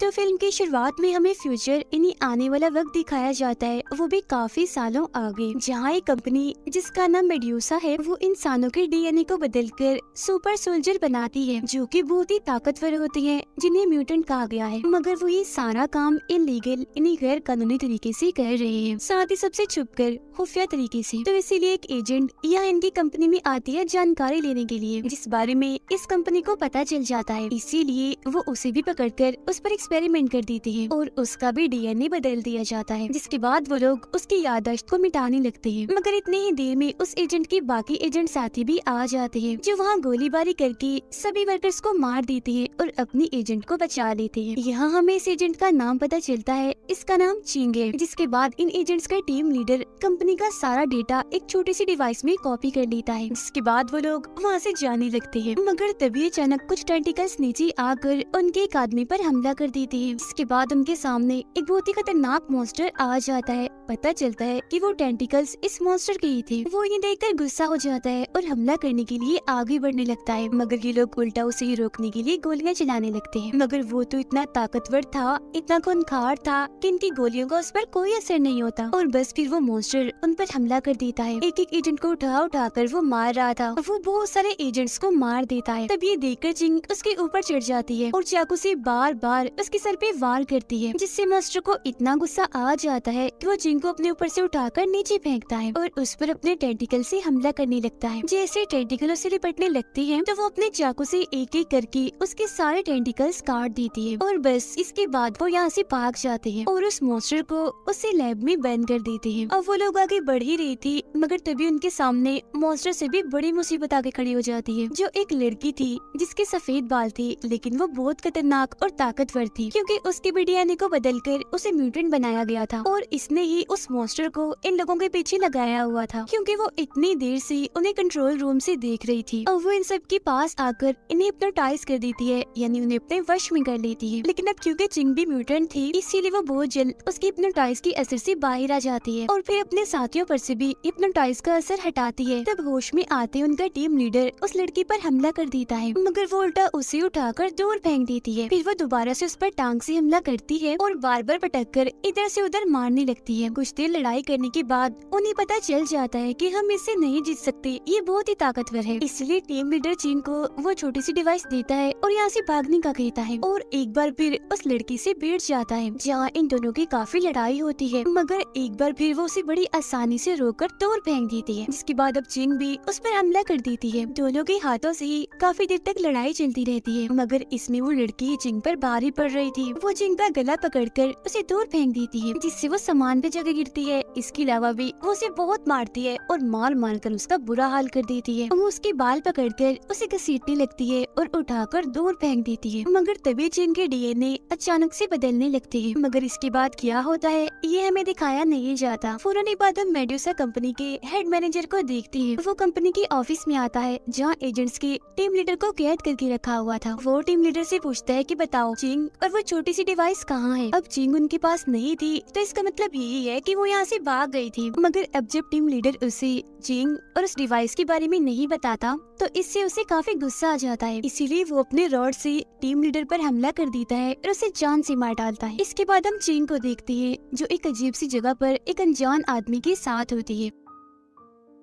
तो फिल्म की शुरुआत में हमें फ्यूचर यानी आने वाला वक्त दिखाया जाता है, वो भी काफी सालों आगे, जहाँ एक कंपनी जिसका नाम मेड्यूसा है वो इंसानों के डीएनए को बदलकर सुपर सोल्जर बनाती है, जो कि बहुत ही ताकतवर होती है, जिन्हें म्यूटेंट कहा गया है। मगर वो ये सारा काम इलीगल यानी गैर कानूनी तरीके से कर रहे हैं, साथ ही सबसे छुपकर खुफिया तरीके से। तो इसीलिए एक एजेंट यहाँ इनकी कंपनी में आती है जानकारी लेने के लिए, जिस बारे में इस कंपनी को पता चल जाता है। इसीलिए वो उसे भी पकड़कर उस पर एक्सपेरिमेंट कर देती है और उसका भी डीएनए बदल दिया जाता है, जिसके बाद वो लोग उसकी याददाश्त को मिटाने लगते हैं। मगर इतने ही देर में उस एजेंट के बाकी एजेंट साथी भी आ जाते हैं, जो वहाँ गोलीबारी करके सभी वर्कर्स को मार देते हैं और अपनी एजेंट को बचा लेते हैं। यहाँ हमें इस एजेंट का नाम पता चलता है, इसका नाम चिंग है। जिसके बाद इन एजेंट्स का टीम लीडर कंपनी का सारा डेटा एक छोटी सी डिवाइस में कॉपी कर लेता है, जिसके बाद वो लोग वहाँ से जाने लगते हैं। मगर तभी अचानक कुछ टेंटिकल्स नीचे आकर उनके एक आदमी पर हमला कर देते हैं, जिसके बाद उनके सामने एक बहुत ही खतरनाक मॉन्स्टर आ जाता है। पता चलता है कि वो टेंटिकल्स इस मॉन्स्टर के ही थे। वो ये देखकर गुस्सा हो जाता है और हमला करने के लिए आगे बढ़ने लगता है, मगर ये लोग उल्टा उसे ही रोकने के लिए गोलियां चलाने लगते हैं। मगर वो तो इतना ताकतवर था, इतना खूंखार था कि इनकी गोलियों का उस पर कोई असर नहीं होता और बस फिर वो मॉन्स्टर उन पर हमला कर देता है। एक एक एजेंट को उठा कर वो मार रहा था, वो बहुत सारे एजेंट्स को मार देता है। तब ये देखकर चिंग उसके ऊपर चढ़ जाती है और चाकू से बार बार उसके सर पे वार करती है, जिससे मॉन्स्टर को इतना गुस्सा आ जाता है कि वो चिंग को अपने ऊपर से उठाकर नीचे फेंकता है और उस पर अपने टेंटिकल से हमला करने लगता है। जैसे टेंटिकल उसे लिपटने लगती है तो वो अपने चाकू से एक एक करके उसके सारे टेंटिकल्स काट देती है और बस इसके बाद वो यहाँ से भाग जाते हैं और उस मॉन्स्टर को उसे लैब में बंद कर देते हैं। अब वो लोग आगे बढ़ ही रही थी, मगर तभी उनके सामने मॉन्स्टर से भी बड़ी मुसीबत आके खड़ी हो जाती है, जो एक लड़की थी जिसके सफेद बाल थे, लेकिन वो बहुत खतरनाक और ताकतवर थी, क्योंकि उसके भी डीएनए को बदलकर उसे म्यूटेंट बनाया गया था और इसने ही उस मॉन्स्टर को इन लोगों के पीछे लगाया हुआ था, क्योंकि वो इतनी देर से उन्हें कंट्रोल रूम से देख रही थी। और वो इन सब के पास आकर इन्हें हिप्नोटाइज कर देती है, यानी उन्हें अपने वश में कर लेती है। लेकिन अब क्योंकि चिंग भी म्यूटेंट थी, इसीलिए वो बहुत जल्द उसकी हिप्नोटाइज की असर से बाहर आ जाती है और फिर अपने साथियों पर से भी हिप्नोटाइज का असर हटाती है। तब होश में आते उनका टीम लीडर उस लड़की पर हमला कर देता है, मगर वो उल्टा उसे उठाकर दूर फेंक देती है। फिर वो दोबारा से उस पर टांग से हमला करती है और बार बार पटक कर इधर से उधर मारने लगती है। कुछ देर लड़ाई करने के बाद उन्हें पता चल जाता है कि हम इससे नहीं जीत सकते, ये बहुत ही ताकतवर है। इसलिए टीम लीडर चिंग को वो छोटी सी डिवाइस देता है और यहाँ से भागने का कहता है और एक बार फिर उस लड़की से भिड़ जाता है, जहाँ इन दोनों की काफी लड़ाई होती है, मगर एक बार फिर वो उसे बड़ी आसानी से रोककर दूर फेंक देती है। जिसके बाद अब चिंग भी उस पर हमला कर देती है। दोनों के हाथों से ही काफी देर तक लड़ाई चलती रहती है, मगर इसमें वो लड़की चिंग पर भारी पड़ रही थी। वो चिंग का गला पकड़कर उसे दूर फेंक देती है, जिससे वो सामान पे जगह गिरती है। इसके अलावा भी वो उसे बहुत मारती है और मार मार कर उसका बुरा हाल कर देती है। वो उसके बाल पकड़कर उसे घसीटने लगती है और उठाकर दूर फेंक देती है, मगर तभी चिंग के डीएनए अचानक से बदलने लगते हैं। मगर इसके बाद क्या होता है ये हमें दिखाया नहीं जाता। फौरन बाद हम मेड्यूसा कंपनी के हेड मैनेजर को देखते हैं। वो कंपनी के ऑफिस में आता है, जहाँ एजेंट्स के टीम लीडर को कैद करके रखा हुआ था। वो टीम लीडर से पूछता है कि बताओ चिंग और वो छोटी सी डिवाइस कहाँ है। अब चिंग उनके पास नहीं थी, तो इसका मतलब यही है कि वो यहाँ से भाग गई थी। मगर अब जब टीम लीडर उसे चिंग और उस डिवाइस के बारे में नहीं बताता, तो इससे उसे काफी गुस्सा आ जाता है। इसीलिए वो अपने रॉड से टीम लीडर पर हमला कर देता है और उसे जान से मार डालता है। इसके बाद हम चिंग को देखते हैं, जो एक अजीब सी जगह पर एक अनजान आदमी के साथ होती है।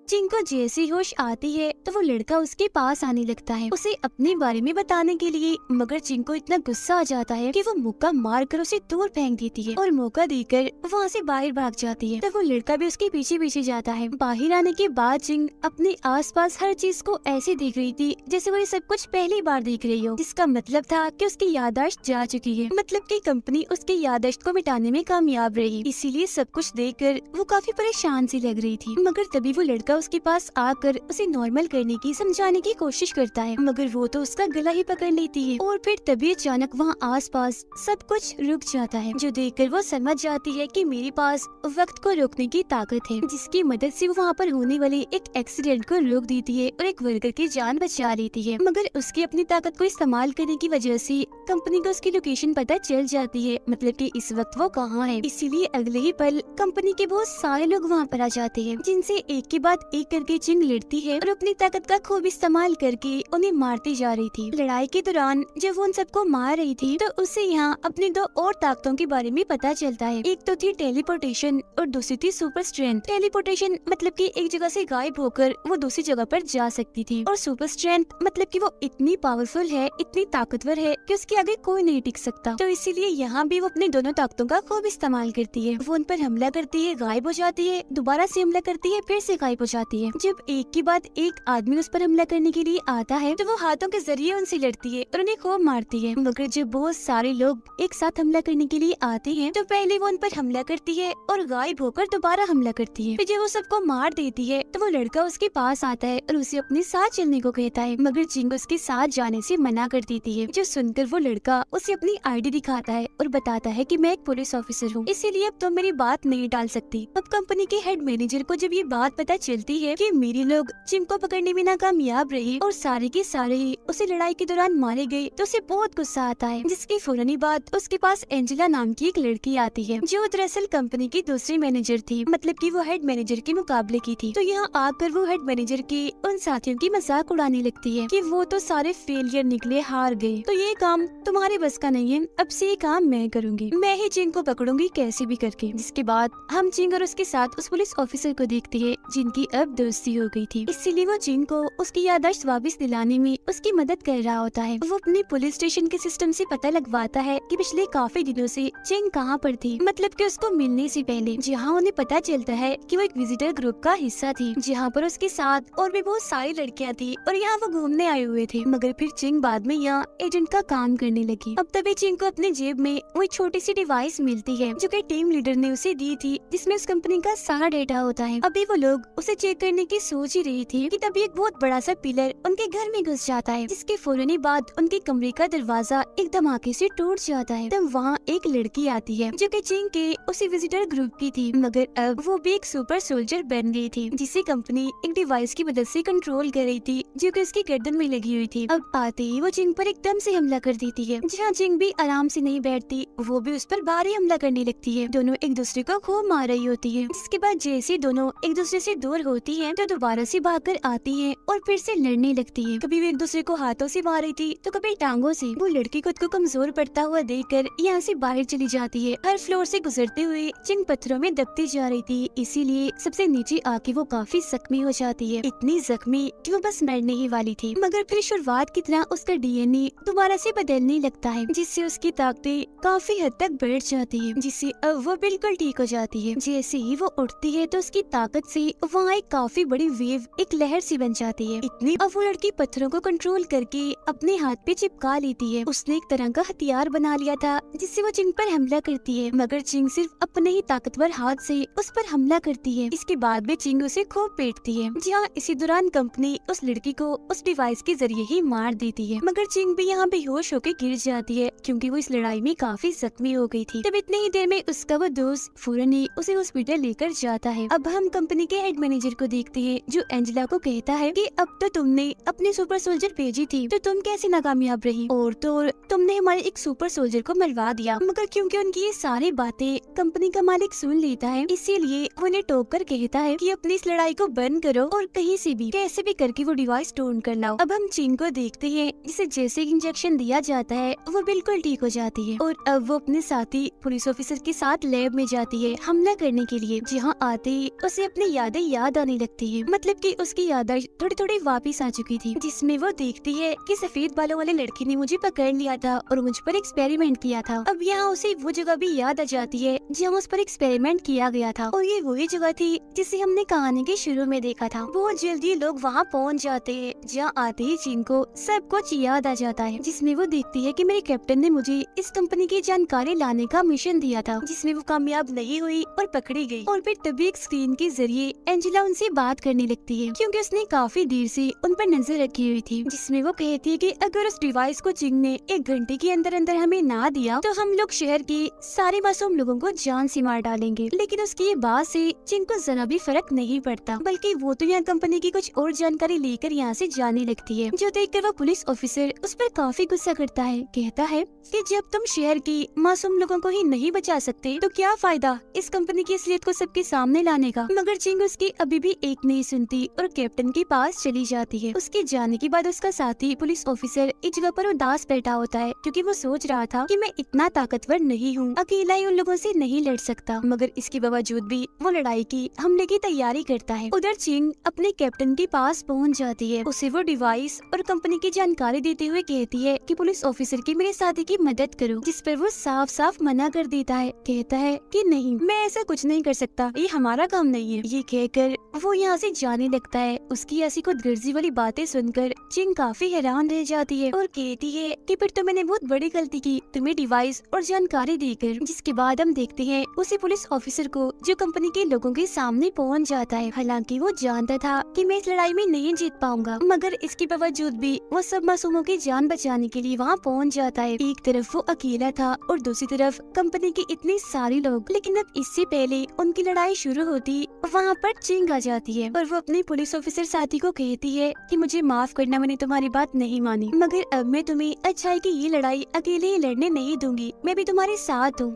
चिंग को जैसे होश आती है तो वो लड़का उसके पास आने लगता है उसे अपने बारे में बताने के लिए, मगर चिंग को इतना गुस्सा आ जाता है कि वो मुक्का मार कर उसे दूर फेंक देती है और मौका देकर वहाँ से बाहर भाग जाती है। तो वो लड़का भी उसके पीछे पीछे जाता है। बाहर आने के बाद चिंग अपने आसपास हर चीज को ऐसे देख रही थी जैसे वो ये सब कुछ पहली बार देख रही हो, जिसका मतलब था कि उसकी याददाश्त जा चुकी है, मतलब कि कंपनी उसकी याददाश्त को मिटाने में कामयाब रही। इसीलिए सब कुछ देखकर वो काफी परेशान सी लग रही थी। मगर तभी वो लड़का उसके पास आकर उसे नॉर्मल करने की समझाने की कोशिश करता है, मगर वो तो उसका गला ही पकड़ लेती है और फिर तभी अचानक वहाँ आसपास सब कुछ रुक जाता है, जो देखकर वो समझ जाती है कि मेरे पास वक्त को रोकने की ताकत है, जिसकी मदद से वो वहाँ पर होने वाले एक एक्सीडेंट को रोक देती है और एक वर्कर की जान बचा लेती है। मगर उसकी अपनी ताकत को इस्तेमाल करने की वजह से कंपनी को उसकी लोकेशन पता चल जाती है, मतलब कि इस वक्त वो कहाँ है। इसीलिए अगले ही पल कंपनी के बहुत सारे लोग वहाँ पर आ जाते हैं, जिनसे एक के बाद एक करके चिंग लड़ती है और अपनी ताकत का खूब इस्तेमाल करके उन्हें मारती जा रही थी। लड़ाई के दौरान जब वो उन सबको मार रही थी तो उसे यहाँ अपनी दो और ताकतों के बारे में पता चलता है। एक तो थी टेलीपोर्टेशन और दूसरी थी सुपर स्ट्रेंथ। टेलीपोर्टेशन मतलब कि एक जगह से गायब होकर वो दूसरी जगह पर जा सकती थी, और सुपर स्ट्रेंथ मतलब कि वो इतनी पावरफुल है, इतनी ताकतवर है कि उसके आगे कोई नहीं टिक सकता। तो इसीलिए यहाँ भी वो अपनी दोनों ताकतों का खूब इस्तेमाल करती है। वो उन पर हमला करती है, गायब हो जाती है, दोबारा से हमला करती है, फिर से गायब हो जाती है। जब एक के बाद एक आदमी उस पर हमला करने के लिए आता है तो वो हाथों के जरिए उनसे लड़ती है और उन्हें खूब मारती है। मगर जब बहुत सारे लोग एक साथ हमला करने के लिए आते हैं तो पहले वो उन पर हमला करती है और गायब होकर दोबारा हमला करती है। फिर जब वो सबको मार देती है तो वो लड़का उसके पास आता है और उसे अपने साथ चलने को कहता है, मगर चिंग उसके साथ जाने से मना कर देती है। जो सुनकर वो लड़का उसे अपनी आईडी दिखाता है और बताता है कि मैं एक पुलिस ऑफिसर हूँ, इसीलिए अब तुम मेरी बात नहीं टाल सकती। अब कंपनी के हेड मैनेजर को जब ये बात पता चलती है कि मेरे लोग चिंग को पकड़ने में नाकामयाब रहे और सारे के सारे ही उसे लड़ाई के दौरान मारे गए, तो उसे बहुत गुस्सा आता है। जिसकी फौरनी बाद उसके पास एंजेला नाम की एक लड़की आती है जो दरअसल कंपनी की दूसरी मैनेजर थी, मतलब कि वो हेड मैनेजर के मुकाबले की थी। तो यहाँ आकर वो हेड मैनेजर के उन साथियों की मजाक उड़ाने लगती है कि वो तो सारे फेलियर निकले, हार गए, तो ये काम तुम्हारे बस का नहीं है, अब से ये काम मैं करूंगी, मैं ही चिंग को पकड़ूंगी कैसे भी करके। जिसके बाद हम चिंग और उसके साथ उस पुलिस ऑफिसर को देखते हैं जिनकी अब दोस्ती हो गई थी, इसीलिए वो चिंग को उसकी याददाश्त वापस दिलाने में उसकी मदद कर रहा होता है। वो अपने पुलिस स्टेशन के सिस्टम से पता लगवाता है कि पिछले काफी दिनों से चिंग कहाँ पर थी, मतलब कि उसको मिलने से पहले, जहाँ उन्हें पता चलता है कि वो एक विजिटर ग्रुप का हिस्सा थी जहाँ पर उसके साथ और भी बहुत सारी लड़कियाँ थी और यहाँ वो घूमने आए हुए थे। मगर फिर चिंग बाद में यहाँ एजेंट का काम करने लगी। अब तभी चिंग को अपने जेब में वो एक छोटी सी डिवाइस मिलती है जो कि टीम लीडर ने उसे दी थी, जिसमें उस कंपनी का सारा डेटा होता है। अभी वो लोग उसे चेक करने की सोच ही रही थी कि तभी एक बहुत बड़ा सा पिलर उनके घर में घुस जाता है, जिसके फौरन बाद उनके कमरे का दरवाजा एक धमाके से टूट जाता है। तब वहाँ एक लड़की आती है जो कि चिंग के उसी विजिटर ग्रुप की थी, मगर अब वो भी एक सुपर सोल्जर बन गई थी, जिसे कंपनी एक डिवाइस की मदद से कंट्रोल कर रही थी जो कि उसकी गर्दन में लगी हुई थी। अब आते ही वो चिंग पर एकदम से हमला कर देती है। जहाँ चिंग भी आराम से नहीं बैठती, वो भी उस पर भारी हमला करने लगती है। दोनों एक दूसरे को खूब मार रही होती है। जिसके बाद जैसे दोनों एक दूसरे से दूर होती हैं, तो दोबारा से भागकर आती हैं और फिर से लड़ने लगती है। कभी वो एक दूसरे को हाथों से मार रही थी तो कभी टांगों से। वो लड़की खुद को कमजोर पड़ता हुआ देखकर यहाँ से बाहर चली जाती है। हर फ्लोर से गुजरते हुए चिंग पत्थरों में दबती जा रही थी, इसीलिए सबसे नीचे आके वो काफी जख्मी हो जाती है, इतनी जख्मी कि वो बस मरने ही वाली थी। मगर फिर शुरुआत की तरह उसका डीएनए दोबारा से बदलने लगता है, जिससे उसकी ताकतें काफी हद तक बढ़ जाती है, जिससे अब वो बिल्कुल ठीक हो जाती है। जैसे ही वो उठती है तो उसकी ताकत से वहाँ एक काफी बड़ी वेव, एक लहर सी बन जाती है। इतनी अब वो लड़की पत्थरों को कंट्रोल करके अपने हाथ पे चिपका लेती है। उसने एक तरह का हथियार बना लिया था जिससे वो चिंग पर हमला करती है, मगर चिंग सिर्फ अपने ही ताकतवर हाथ से उस पर हमला करती है। इसके बाद भी चिंग उसे खूब पीटती है। जहाँ इसी दौरान कंपनी उस लड़की को उस डिवाइस के जरिए ही मार देती है, मगर चिंग भी यहाँ बेहोश होकर गिर जाती है क्योंकि वो इस लड़ाई में काफी जख्मी हो गई थी। तब इतने ही देर में उसका वो दोस्त फौरन ही उसे हॉस्पिटल लेकर जाता है। अब हम कंपनी के हेड मैनेजर को देखते हैं जो एंजेला को कहता है कि अब तो तुमने अपने सुपर सोल्जर भेजी थी तो तुम कैसे नाकामयाब रही, और तो और तुमने हमारे एक सुपर सोल्जर को मरवा दिया। मगर क्योंकि उनकी ये सारी बातें कंपनी का मालिक सुन लेता है, इसीलिए वो उन्हें टोक कर कहता है कि अपनी इस लड़ाई को बंद करो और कहीं से भी कैसे भी करके वो डिवाइस ढूंढ कर लाओ। अब हम चिंग को देखते हैं जिसे जैसे इंजेक्शन दिया जाता है वो बिल्कुल ठीक हो जाती है, और अब वो अपने साथी पुलिस ऑफिसर के साथ लैब में जाती है हमला करने के लिए। जहाँ आते ही उसे अपनी यादें याद आने लगती है, मतलब कि उसकी यादें थोड़ी थोड़ी वापस आ चुकी थी, जिसमें वो देखती है कि सफेद बालों वाले लड़के ने मुझे पकड़ लिया था और मुझ पर एक्सपेरिमेंट किया था। अब यहाँ उसे वो जगह भी याद आ जाती है जहाँ उस पर एक्सपेरिमेंट किया गया था, और ये वही जगह थी जिसे हमने कहानी के शुरू में देखा था। बहुत जल्दी लोग वहाँ पहुँच जाते हैं। जहाँ आते ही चिंग को सब कुछ याद आ जाता है, जिसमें वो देखती है कि मेरे कैप्टन ने मुझे इस कंपनी की जानकारी लाने का मिशन दिया था, जिसमें वो कामयाब नहीं हुई और पकड़ी गई। और फिर तभी एक स्क्रीन के जरिए एंजेला उनसे बात करने लगती है क्योंकि उसने काफी देर से उन पर नजर रखी हुई थी, जिसमें वो कहती है कि अगर उस डिवाइस को चिंग ने 1 घंटे के अंदर अंदर हमें ना दिया तो हम लोग शहर के सारे मासूम लोगों को जान से मार डालेंगे। लेकिन उसकी ये बात से चिंग को जरा भी फर्क नहीं पड़ता, बल्कि वो तो यहाँ कंपनी की कुछ और जानकारी लेकर यहाँ से जाने लगती है, जो देखकर वो पुलिस ऑफिसर उस पर काफी गुस्सा करता है। कहता है कि जब तुम शहर की मासूम लोगों को ही नहीं बचा सकते तो क्या फायदा इस कंपनी की असलियत को सबके सामने लाने का। मगर चिंग उसकी अब अभी भी एक नहीं सुनती और कैप्टन के पास चली जाती है। उसके जाने के बाद उसका साथी पुलिस ऑफिसर एक जगह पर उदास बैठा होता है, क्योंकि वो सोच रहा था कि मैं इतना ताकतवर नहीं हूँ, अकेला ही उन लोगों से नहीं लड़ सकता। मगर इसके बावजूद भी वो लड़ाई की हमले की तैयारी करता है। उधर चिंग अपने कैप्टन के पास पहुँच जाती है। उसे वो डिवाइस और कंपनी की जानकारी देते हुए कहती है कि पुलिस ऑफिसर की मेरे साथी की मदद करो, जिस पर वो साफ साफ मना कर देता है। कहता है कि नहीं, मैं ऐसा कुछ नहीं कर सकता, ये हमारा काम नहीं है। ये कहकर वो यहाँ से जाने लगता है। उसकी ऐसी खुदगर्जी वाली बातें सुनकर चिंग काफी हैरान रह जाती है और कहती है कि फिर तो मैंने बहुत बड़ी गलती की तुम्हें डिवाइस और जानकारी देकर। जिसके बाद हम देखते हैं उसी पुलिस ऑफिसर को जो कंपनी के लोगों के सामने पहुंच जाता है। हालांकि वो जानता था कि मैं इस लड़ाई में नहीं जीत पाऊंगा, मगर इसके बावजूद भी वो सब मासूमों की जान बचाने के लिए वहाँ पहुँच जाता है। एक तरफ वो अकेला था और दूसरी तरफ कंपनी के इतने सारे लोग। लेकिन अब इससे पहले उनकी लड़ाई शुरू होती वहाँ पर चिंग आ जाती है और वो अपने पुलिस ऑफिसर साथी को कहती है कि मुझे माफ करना, मैंने तुम्हारी बात नहीं मानी, मगर अब मैं तुम्हें अच्छाई की ये लड़ाई अकेले ही लड़ने नहीं दूंगी, मैं भी तुम्हारे साथ हूँ।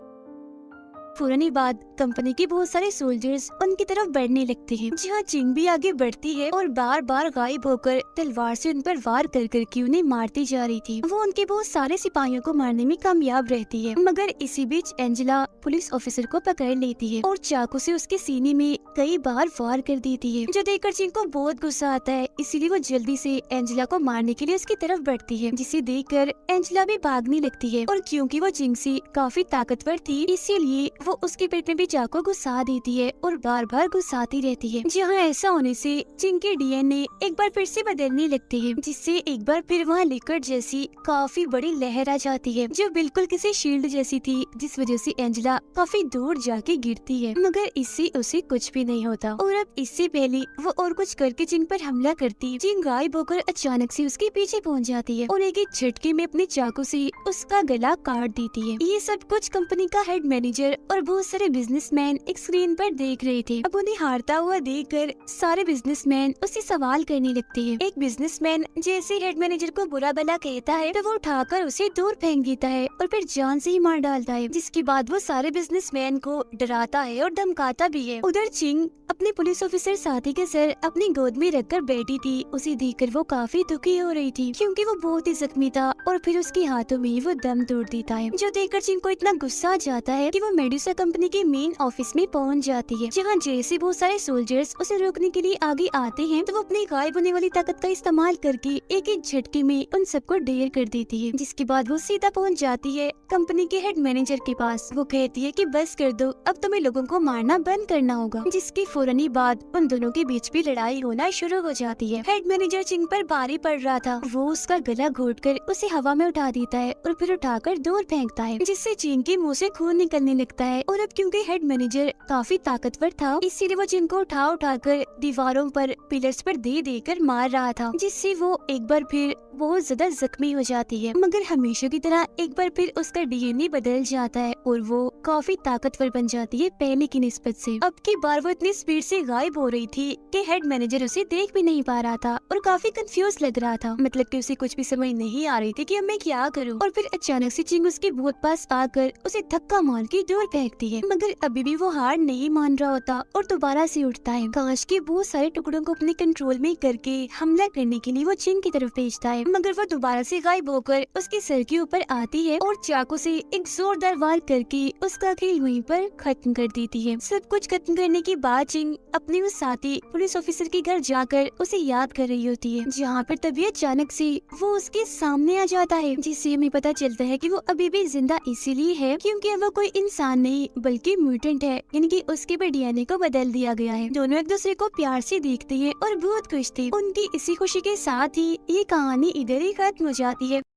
फौरन बाद कंपनी के बहुत सारे सोल्जर्स उनकी तरफ बढ़ने लगते हैं, जहाँ चिंग भी आगे बढ़ती है और बार बार गायब होकर तलवार से उन पर वार कर करके उन्हें मारती जा रही थी। वो उनके बहुत सारे सिपाहियों को मारने में कामयाब रहती है, मगर इसी बीच एंजेला पुलिस ऑफिसर को पकड़ लेती है और चाकू से उसके सीने में कई बार वार कर देती है, जो देखकर चिंग को बहुत गुस्सा आता है। इसीलिए वो जल्दी से एंजेला को मारने के लिए उसकी तरफ बढ़ती है, जिसे देखकर एंजेला भी भागने लगती है। और क्योंकि वो चिंग से काफी ताकतवर थी, इसीलिए वो उसके पेट में भी चाकू घुसा देती है और बार बार घुसाती रहती है। जहाँ ऐसा होने से चिंग के डीएनए एक बार फिर से बदलने लगते हैं, जिससे एक बार फिर वहाँ लिक्विड जैसी काफी बड़ी लहर आ जाती है, जो बिल्कुल किसी शील्ड जैसी थी, जिस वजह से एंजेला काफी दूर जाके गिरती है। मगर इससे उसे कुछ भी नहीं होता। और अब इससे पहले वो और कुछ करके चिंग पर हमला करती, चिंग गायब होकर अचानक से उसके पीछे पहुँच जाती है और एक झटके में अपने चाकू से उसका गला काट देती है। ये सब कुछ कंपनी का हेड मैनेजर और बहुत सारे बिजनेसमैन एक स्क्रीन पर देख रहे थे। अब उन्हें हारता हुआ देखकर सारे बिजनेसमैन उससे सवाल करने लगते हैं। एक बिजनेसमैन जैसे हेड मैनेजर को बुरा भला कहता है तो वो उठाकर उसे दूर फेंक देता है और फिर जान से ही मार डालता है। जिसके बाद वो सारे बिजनेसमैन को डराता है और धमकाता भी है। उधर चिंग अपने पुलिस ऑफिसर साथी के सर अपनी गोद में रखकर बैठी थी। उसे देखकर वो काफी दुखी हो रही थी, क्योंकि वो बहुत ही जख्मी था और फिर उसके हाथों में वो दम तोड़ देता है, जो देखकर चिंग को इतना गुस्सा आ जाता है कि वो मेडुसा कंपनी के मेन ऑफिस में पहुंच जाती है। जहां जैसे बहुत सारे सोल्जर्स उसे रोकने के लिए आगे आते हैं, तो वो अपनी गायब होने वाली ताकत का इस्तेमाल करके एक एक झटके में उन सबको ढेर कर देती है। जिसके बाद वो सीधा पहुंच जाती है कंपनी के हेड मैनेजर के पास। वो कहती है कि बस कर दो, अब तुम्हें लोगों को मारना बंद करना होगा। जिसके फौरन ही बाद उन दोनों के बीच भी लड़ाई होना शुरू हो जाती है। हेड मैनेजर चिंग पर भारी पड़ रहा था, वो उसका गला घोटकर उसे हवा में उठा देता है और फिर उठाकर दूर फेंकता है, जिससे चिंग के मुंह से खून निकलने लगता है। और अब क्योंकि हेड मैनेजर काफी ताकतवर था, इसीलिए वो चिंग को उठा उठाकर दीवारों पर, पिलर्स पर दे देकर मार रहा था, जिससे वो एक बार फिर बहुत ज्यादा जख्मी हो जाती है। मगर हमेशा की तरह एक बार फिर उसका डीएनए बदल जाता है और वो काफी ताकतवर बन जाती है पहले की निस्बत से। अब की बार वो इतनी स्पीड से गायब हो रही थी कि हेड मैनेजर उसे देख भी नहीं पा रहा था और काफी कंफ्यूज लग रहा था। मतलब कि उसे कुछ भी समझ नहीं आ रही थी कि अब मैं क्या करूं। और फिर अचानक से चिंग उसके बहुत पास आकर उसे धक्का मार के दूर फेंकती है, मगर अभी भी वो हार नहीं मान रहा होता और दोबारा से उठता है। कांच के बहुत सारे टुकड़ों को अपने कंट्रोल में करके हमला करने के लिए वो चिंग की तरफ भेजता है, मगर वो दोबारा से गायब होकर उसके सर के ऊपर आती है और चाकू से एक जोरदार वार करके उसका खेल वहीं पर खत्म कर देती है। सब कुछ खत्म करने के बाद चिंग अपने उस साथी पुलिस ऑफिसर के घर जाकर उसे याद कर रही होती है, जहाँ पर तभी अचानक से वो उसके सामने आ जाता है, जिससे हमें पता चलता है कि वो अभी भी जिंदा इसीलिए है क्योंकि वो कोई इंसान नहीं बल्कि म्यूटेंट है, यानी कि उसके भी डीएनए को बदल दिया गया है। दोनों एक दूसरे को प्यार से देखते हैं और बहुत खुश थे। उनकी इसी खुशी के साथ ही ये कहानी इधर ही खत्म हो जाती है।